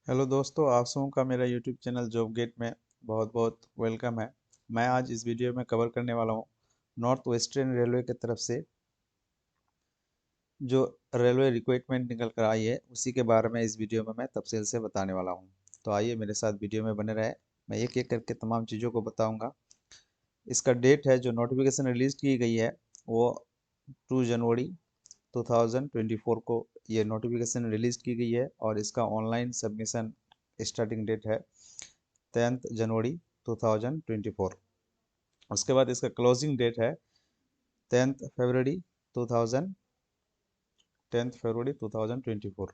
Hello दोस्तों, आप सबों का मेरा यूट्यूब चैनल जॉब गेट में बहुत बहुत वेलकम है। मैं आज इस वीडियो में कवर करने वाला हूँ नॉर्थ वेस्टर्न रेलवे की तरफ से जो रेलवे रिक्रूटमेंट निकल कर आई है उसी के बारे में इस वीडियो में मैं तफसील से बताने वाला हूँ। तो आइए मेरे साथ वीडियो में बने रहे। मैं एक एक करके तमाम चीज़ों को बताऊँगा। इसका डेट है जो नोटिफिकेशन रिलीज की गई है वो 2 जनवरी 2024 को ये नोटिफिकेशन रिलीज की गई है और इसका ऑनलाइन सबमिशन स्टार्टिंग डेट है 10 जनवरी 2024। उसके बाद इसका क्लोजिंग डेट है 10 फरवरी 2000 10 फरवरी 2024।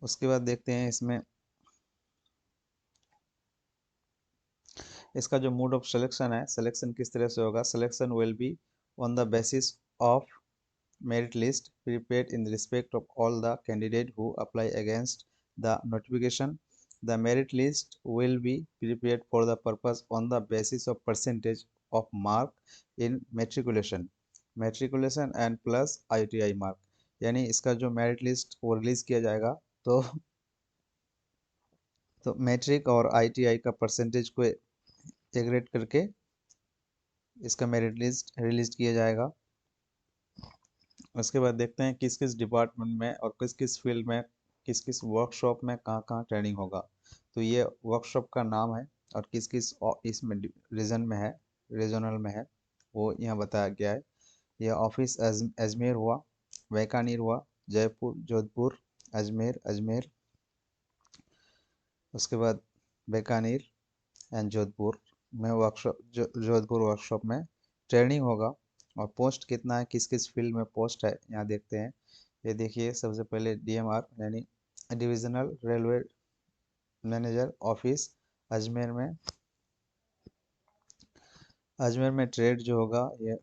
उसके बाद देखते हैं इसमें इसका जो मोड ऑफ सिलेक्शन है, सिलेक्शन किस तरह से होगा। Selection will be on the basis of merit list prepared in respect of all the candidate who apply against the notification. The merit list will be prepared for the purpose on the basis of percentage of mark in matriculation and plus ITI mark। यानी इसका जो merit list वो release किया जाएगा तो matric और ITI का percentage को एग्रेड करके इसका मेरिट लिस्ट रिलीज किया जाएगा। उसके बाद देखते हैं किस किस डिपार्टमेंट में और किस किस फील्ड में किस किस वर्कशॉप में कहाँ कहाँ ट्रेनिंग होगा। तो ये वर्कशॉप का नाम है और किस किस इसमें रीजन में है, रीजनल में है, वो यहाँ बताया गया है। यह ऑफिस अजमेर हुआ, बीकानेर हुआ, जयपुर, जोधपुर, अजमेर। उसके बाद बीकानेर एंड जोधपुर में वर्कशॉप जोधपुर वर्कशॉप में ट्रेनिंग होगा। और पोस्ट कितना है, किस किस फील्ड में पोस्ट है यहाँ देखते हैं। ये देखिए सबसे पहले DMR यानी divisional railway manager office Ajmer में ट्रेड जो होगा ये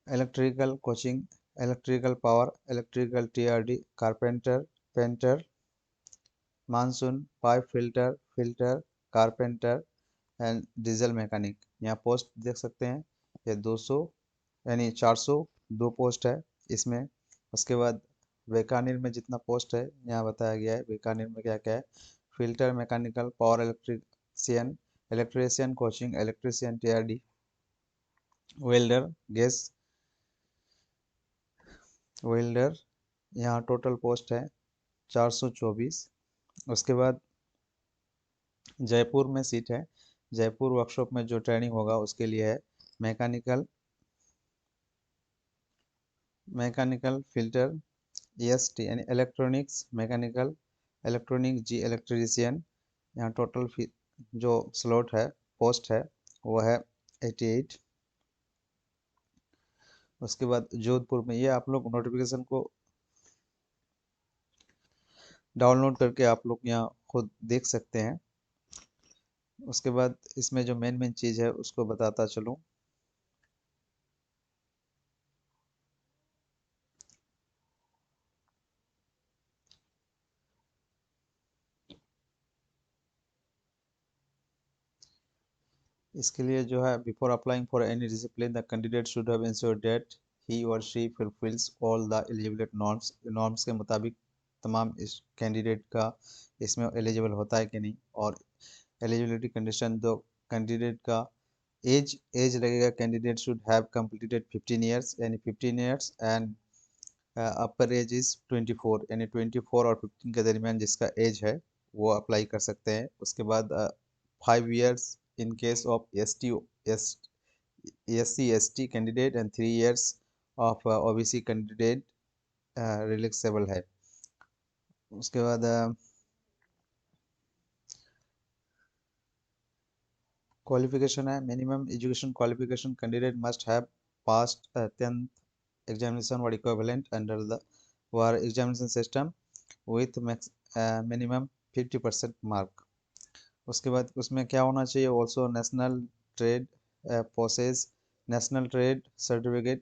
electrical coaching, electrical power, electrical TRD, carpenter, painter, monsoon, pipe filter, carpenter and diesel mechanic. यहाँ पोस्ट देख सकते हैं ये 200 यानी 402 पोस्ट है इसमें। उसके बाद बीकानेर में जितना पोस्ट है यहाँ बताया गया है। बीकानेर में क्या क्या है, filter mechanical, power electrician coaching, electrician TRD, welder, gas welder. यहाँ टोटल पोस्ट है 424। उसके बाद जयपुर में सीट है। जयपुर वर्कशॉप में जो ट्रेनिंग होगा उसके लिए है मैकेनिकल फिल्टर EST यानी इलेक्ट्रॉनिक्स मैकेनिकल, इलेक्ट्रॉनिक जी इलेक्ट्रीशियन। यहाँ टोटल जो स्लॉट है, पोस्ट है, वो है 88। उसके बाद जोधपुर में, ये आप लोग नोटिफिकेशन को डाउनलोड करके आप लोग यहाँ खुद देख सकते हैं। उसके बाद इसमें जो मेन चीज़ है उसको बताता चलूँ। इसके लिए जो है, before applying for any discipline the candidate should have ensured that he और she fulfils all the eligibility norms के मुताबिक तमाम इस कैंडिडेट का इसमें एलिजिबल होता है कि नहीं। और एलिजिबिलिटी कंडीशन दो कैंडिडेट का एज लगेगा। Candidate should have completed 15 years यानी 15 years and upper as is 24 यानी 24 और 15 के दरमियान जिसका एज है वो अप्लाई कर सकते हैं। उसके बाद 5 years in case of SC/ST candidate and 3 years of OBC candidate relaxable है। उसके बाद क्वालिफिकेशन है, minimum education qualification candidate must have passed 10th examination or equivalent under the war examination system with minimum 50% mark। उसके बाद उसमें क्या होना चाहिए, also national trade possess national trade certificate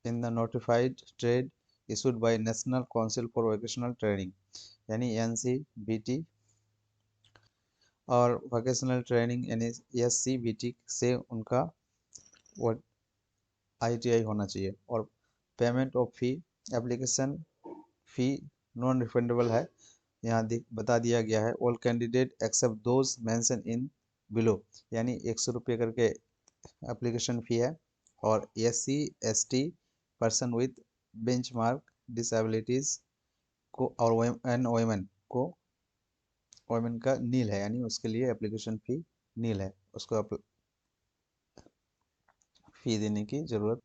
in the notified trade issued by national council for vocational training यानी NCVT, और vocational training यानी SCVT से उनका वो ITI होना चाहिए। और payment of fee application fee non refundable है। यहाँ बता दिया गया है all candidate except those mention in below, यानी 100 रुपये करके एप्लीकेशन फ़ी है। और SC ST person with benchmark disabilities को और वोमेन का नील है, यानी उसके लिए एप्लीकेशन फ़ी नील है, उसको फ़ी देने की ज़रूरत